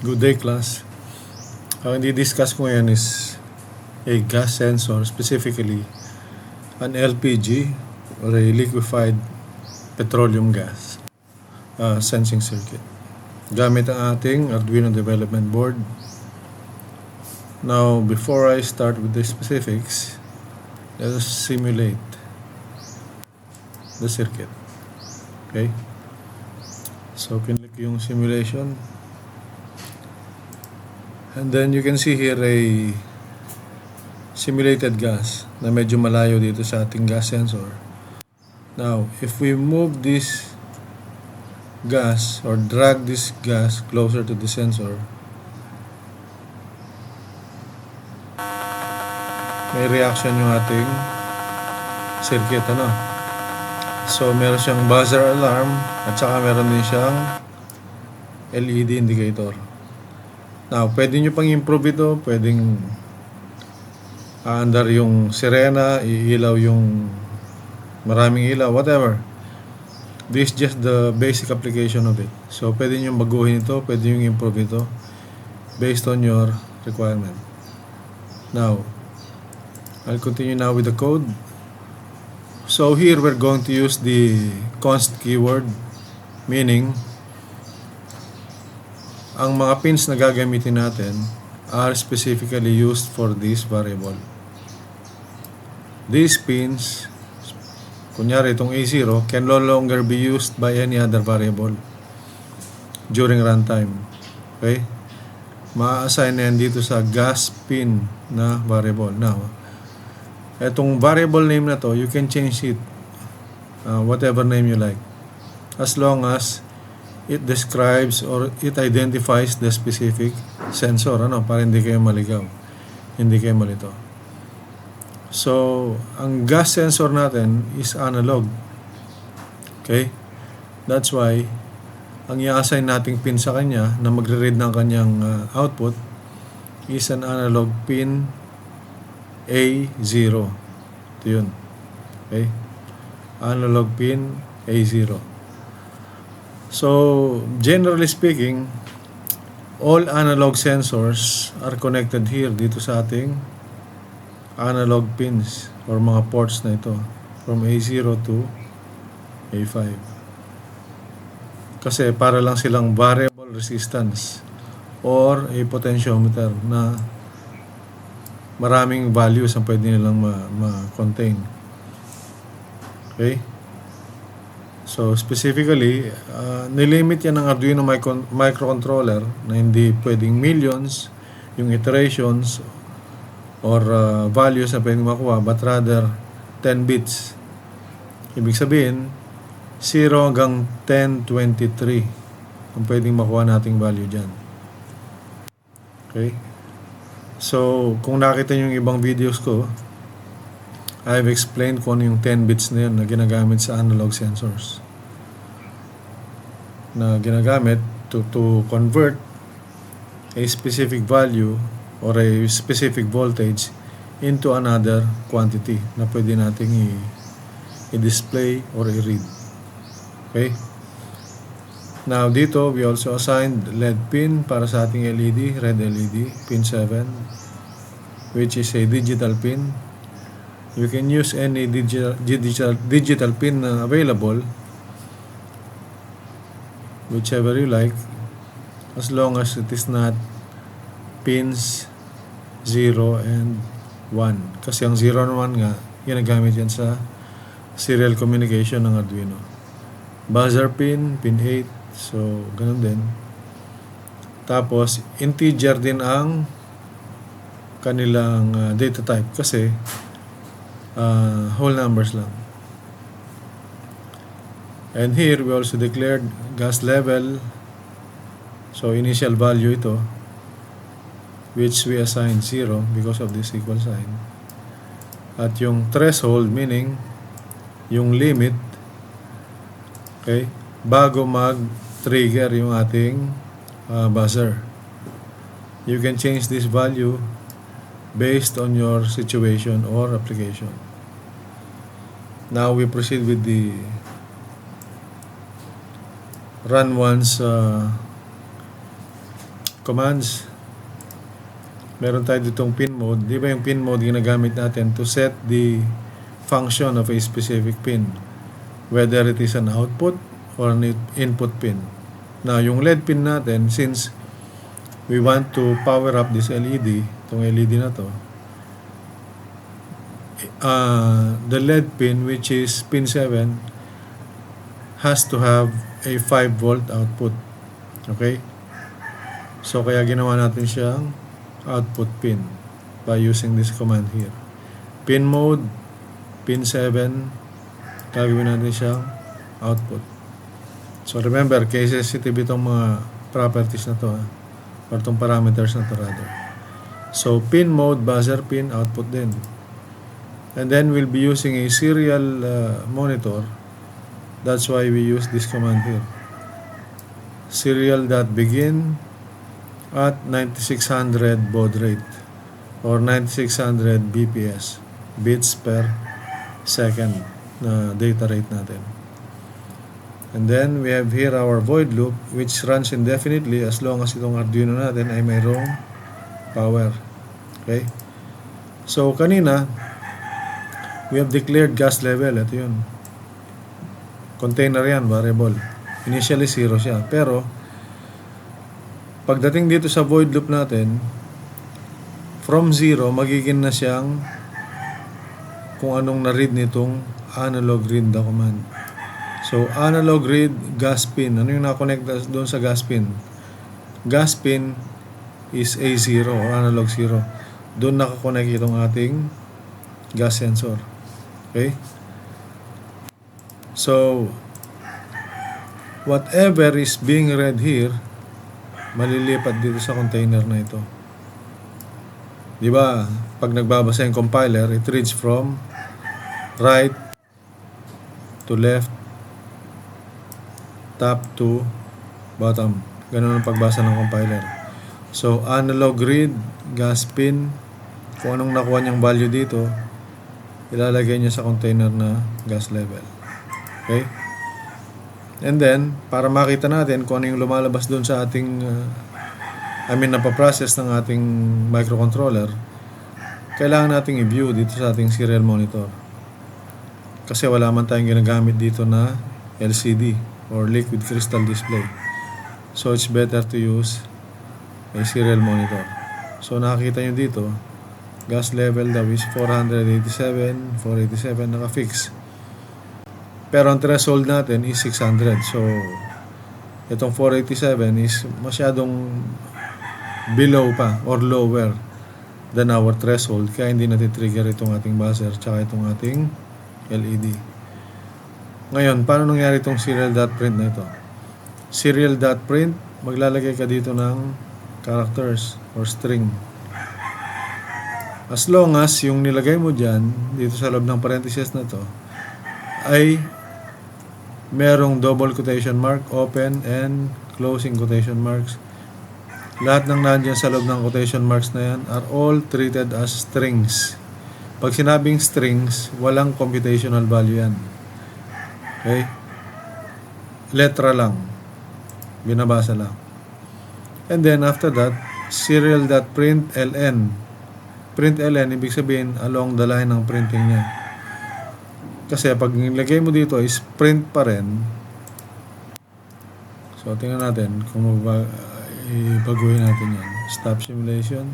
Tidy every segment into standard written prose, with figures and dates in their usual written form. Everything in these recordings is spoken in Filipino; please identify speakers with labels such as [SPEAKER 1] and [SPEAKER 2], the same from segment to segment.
[SPEAKER 1] Good day, class. Ang i-discuss ko ngayon is a gas sensor, specifically an LPG or a liquefied petroleum gas sensing circuit. Gamit ang ating Arduino development board. Now, before I start with the specifics, let us simulate the circuit. Okay? So, click yung simulation. And then you can see here a simulated gas na medyo malayo dito sa ating gas sensor. Now, if we move this gas or drag this gas closer to the sensor, may reaction yung ating circuit, ano? So, meron siyang buzzer alarm at saka meron din siyang LED indicator. Now, pwede nyo pang improve ito, pwedeng aandar yung sirena, iilaw yung maraming ilaw, whatever. This is just the basic application of it. So, pwede nyo baguhin ito, pwede nyo improve ito based on your requirement. Now, I'll continue now with the code. So, here we're going to use the const keyword, meaning ang mga pins na gagamitin natin are specifically used for this variable. These pins, kunyari itong A0, can no longer be used by any other variable during runtime. Okay? Ma-assign na yan dito sa gas pin na variable. Now, itong variable name na to, you can change it whatever name you like, as long as it describes or it identifies the specific sensor, para hindi kayo maligaw, hindi kayo malito. So, ang gas sensor natin is analog. Okay? That's why ang i-assign nating pin sa kanya na magre-read ng kanyang output is an analog pin A0. Ito yun. Okay? Analog pin A0. So, generally speaking, all analog sensors are connected here dito sa ating analog pins or mga ports na ito from A0 to A5. Kasi para lang silang variable resistance or a potentiometer na maraming values ang pwede nilang ma-contain. Okay? So, specifically, nilimit yan ng Arduino microcontroller na hindi pwedeng millions yung iterations or values na pwedeng makuha, but rather 10 bits. Ibig sabihin, 0 hanggang 1023 ang pwedeng makuha nating value dyan. Okay? So, kung nakita nyo yung ibang videos ko, I've explained kung ano yung 10 bits na yun na ginagamit sa analog sensors. Na ginagamit to convert a specific value or a specific voltage into another quantity na pwede nating i-display or i-read. Okay? Now, dito, we also assigned LED pin para sa ating LED, red LED, pin 7, which is a digital pin. You can use any digital pin available, whichever you like, as long as it is not pins 0 and 1. Kasi ang 0 and 1 nga, ginagamit yan sa serial communication ng Arduino. Buzzer pin, pin 8, so ganun din. Tapos, integer din ang kanilang data type kasi whole numbers lang. And here we also declared gas level, so initial value ito, which we assign 0 because of this equal sign. At yung threshold, meaning yung limit, okay, bago mag-trigger yung ating buzzer. You can change this value based on your situation or application. Now we proceed with the run once commands. Meron tayo ditong pin mode. Di ba yung pin mode ginagamit natin to set the function of a specific pin, whether it is an output or an input pin. Now, yung LED pin natin, since we want to power up this LED, itong LED na to, the LED pin, which is pin 7, has to have a 5 volt output. Okay? So, kaya ginawa natin siyang output pin by using this command here. Pin mode, pin 7, gagawin natin siyang output. So, remember, case sensitive itong mga properties na to, or itong parameters na to rather. So, pin mode, buzzer pin, output din. And then, we'll be using a serial monitor. That's why we use this command here. Serial.begin at 9600 baud rate or 9600 BPS, bits per second na data rate natin. And then we have here our void loop which runs indefinitely as long as itong Arduino natin ay mayroong power. Okay? So kanina we have declared gas level. Ito yun. Container yan, variable. Initially 0 siya. Pero pagdating dito sa void loop natin, from 0 magiging na siyang kung anong na-read nitong analog read the command. So, analog read gas pin. Ano yung na-connect doon sa gas pin? Gas pin is A0 or analog 0. Doon nakakonect itong ating gas sensor. Okay? So, whatever is being read here, malilipat dito sa container na ito. Di ba? Pag nagbabasa yung compiler, it reads from right to left, top to bottom. Ganun ang pagbasa ng compiler. So, analog read, gas pin, kung anong nakuha niyang value dito, ilalagay niya sa container na gas level. Okay? And then, para makita natin kung ano yung lumalabas doon sa ating, napaprocess ng ating microcontroller, kailangan nating i-view dito sa ating serial monitor. Kasi wala man tayong ginagamit dito na LCD or liquid crystal display. So, it's better to use a serial monitor. So, nakikita nyo dito, gas level daw is 487, 487, naka-fix. Pero ang threshold natin is 600. So, itong 487 is masyadong below pa or lower than our threshold. Kaya hindi natin trigger itong ating buzzer tsaka itong ating LED. Ngayon, paano nangyari itong serial.print na ito? Serial.print, maglalagay ka dito ng characters or string. As long as yung nilagay mo dyan, dito sa loob ng parentheses na to, ay merong double quotation mark, open and closing quotation marks. Lahat ng nandiyan sa loob ng quotation marks na yan are all treated as strings. Pag sinabing strings, walang computational value yan. Okay? Letra lang. Binabasa lang. And then after that, serial.println. Println, ibig sabihin along the line ng printing niya. Kasi pag nilagay mo dito is print pa rin. So, tingnan natin kung ibaguhin natin yan. Stop simulation.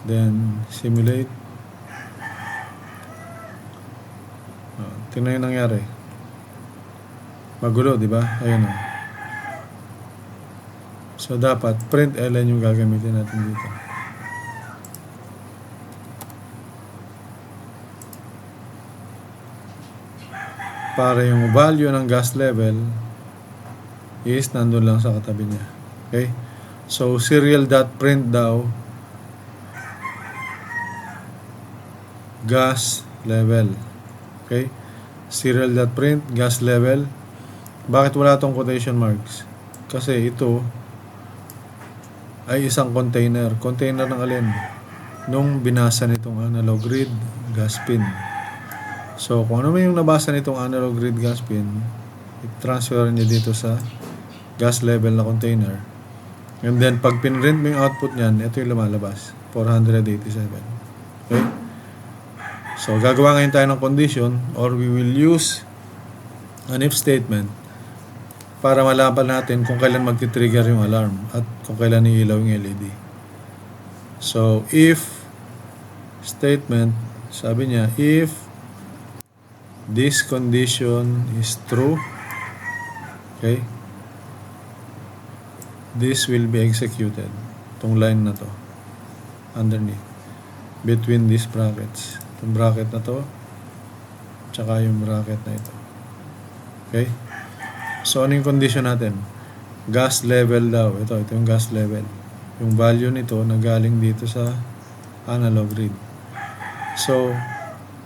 [SPEAKER 1] Then, simulate. Tingnan yung nangyari. Magulo, di ba? Ayun o. So, dapat println yung gagamitin natin dito. Para yung value ng gas level is nandun lang sa katabi niya. Okay? So, serial.print daw gas level. Okay? Serial.print gas level. Bakit wala tong quotation marks? Kasi ito ay isang container. Container ng alin? Nung binasa nitong analog read gas pin. So, kung ano man yung nabasa nitong analog read gas pin, i-transfer niya dito sa gas level na container. And then, pag pinrint mo yung output niyan, ito yung lumalabas. 487. Okay? So, gagawa ngayon tayo ng condition or we will use an if statement para malaman natin kung kailan magti-trigger yung alarm at kung kailan iilaw yung LED. So, if statement, sabi niya, if this condition is true, okay, this will be executed. Itong line na to, underneath, between these brackets. Itong bracket na to, tsaka yung bracket na ito. Okay? So, ano yung condition natin? Gas level daw. Ito yung gas level. Yung value nito nagaling dito sa analog read. So,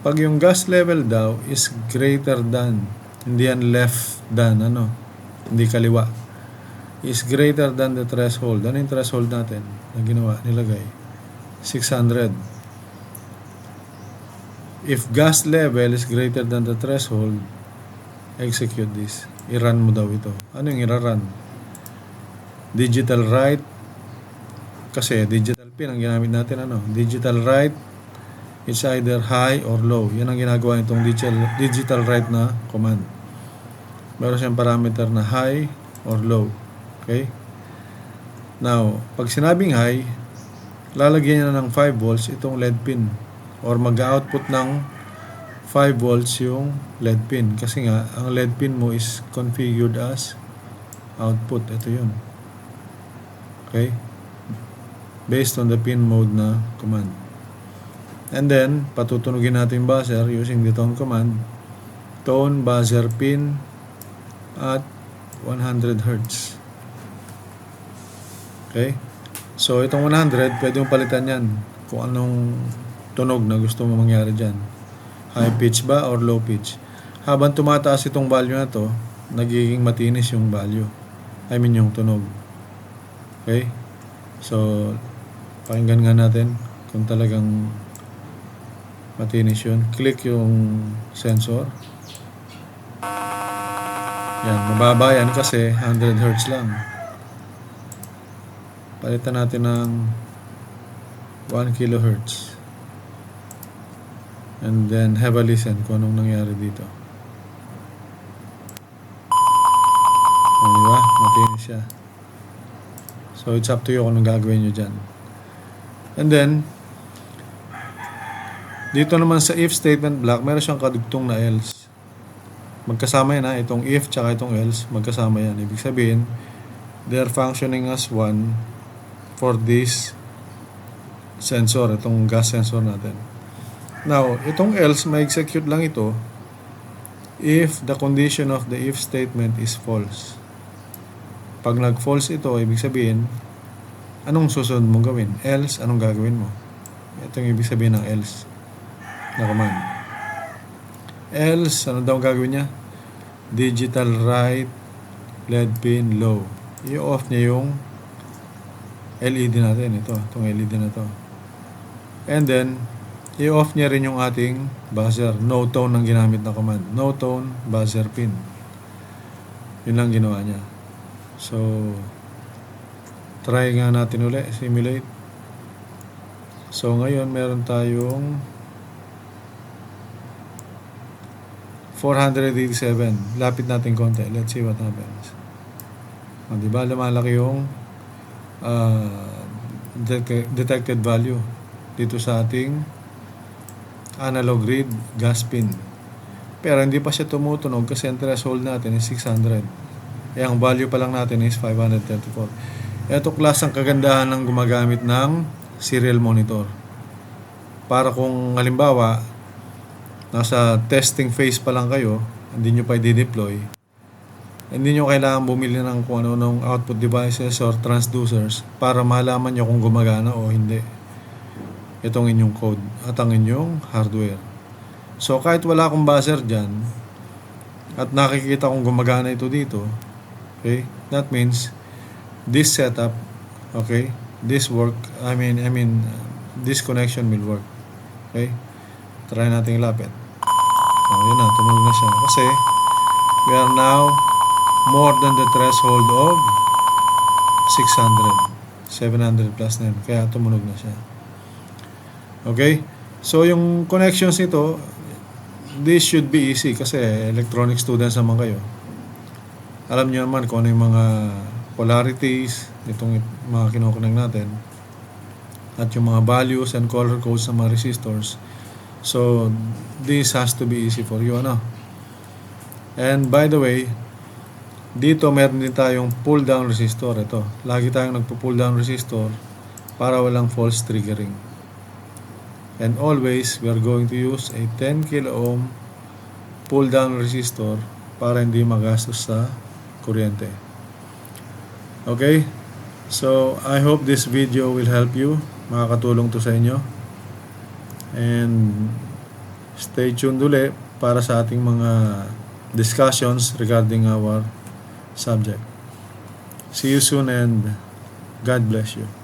[SPEAKER 1] pag yung gas level daw is greater than, hindi yan left than, hindi kaliwa, is greater than the threshold. Ano yung threshold natin na ginawa, nilagay? 600. If gas level is greater than the threshold, execute this. I-run mo daw ito. Ano yung i-run? Digital write. Kasi digital pin ang ginamit natin. Digital write. It's either high or low. Yan ang ginagawa itong digital write na command. Meron siyang parameter na high or low. Okay? Now, pag sinabing high, lalagyan niya ng 5 volts itong LED pin. Or mag-output ng 5 volts yung LED pin. Kasi nga, ang LED pin mo is configured as output. Ito yun. Okay? Based on the pin mode na command. And then, patutunugin natin yung buzzer using the tone command. Tone buzzer pin at 100 Hz. Okay? So, itong 100, pwede mong palitan yan kung anong tunog na gusto mo mangyari dyan. High pitch ba or low pitch? Habang tumataas itong value na to, nagiging matinis yung value. I mean yung tunog. Okay? So, pakinggan nga natin kung talagang matinis yun. Click yung sensor. Yan, mababa yan kasi 100 Hz lang. Palitan natin ng 1 kHz. And then, have a listen kung anong nangyari dito. Diba? Matinis siya. So, it's up to you kung anong gagawin nyo dyan. And then, dito naman sa if statement block, meron siyang kadugtong na else. Magkasama yan itong if tsaka itong else, magkasama yan. Ibig sabihin, they're functioning as one for this sensor, itong gas sensor natin. Now, itong else, ma-execute lang ito if the condition of the if statement is false. Pag nag-false ito, ibig sabihin, anong susunod mong gawin? Else, anong gagawin mo? Ito yung ibig sabihin ng else na command. Else, ano daw gagawin niya? Digital write LED pin low. I-off niya yung LED natin. Itong LED na to. And then, i-off niya rin yung ating buzzer. No tone ang ginamit na command. No tone, buzzer pin. Yun lang ginawa niya. So, try nga natin ulit. Simulate. So, ngayon, meron tayong 487. Lapit natin konti. Let's see what happens. Diba? Lumalaki yung detected value dito sa ating analog read gas pin. Pero hindi pa siya tumutunog kasi ang threshold natin is 600. Ang value pa lang natin is 534. Ito class ang kagandahan ng gumagamit ng serial monitor. Para kung halimbawa nasa testing phase pa lang kayo, hindi nyo pa i-deploy, hindi nyo kailangan bumili ng kung ano output devices or transducers para malaman nyo kung gumagana o hindi itong inyong code at ang inyong hardware. So, kahit wala akong buzzer dyan at nakikita kong gumagana ito dito, okay, that means this setup, okay, this connection will work. Okay? Try natin ilapit. Yun na, tumunog na siya. Kasi we are now more than the threshold of 600. 700 plus na yun. Kaya tumunog na siya. Okay? So, yung connections nito, this should be easy kasi electronic students naman kayo. Alam nyo naman kung ano yung mga polarities, itong mga kinokonect natin, at yung mga values and color codes ng mga resistors. So, this has to be easy for you, ano? And by the way, dito meron din tayong pull down resistor. Ito, lagi tayong nagpo-pull down resistor para walang false triggering. And always, we are going to use a 10 kilo ohm pull down resistor para hindi magastos sa kuryente. Okay? So, I hope this video will help you. Makakatulong to sa inyo. And stay tuned ulit para sa ating mga discussions regarding our subject. See you soon and God bless you.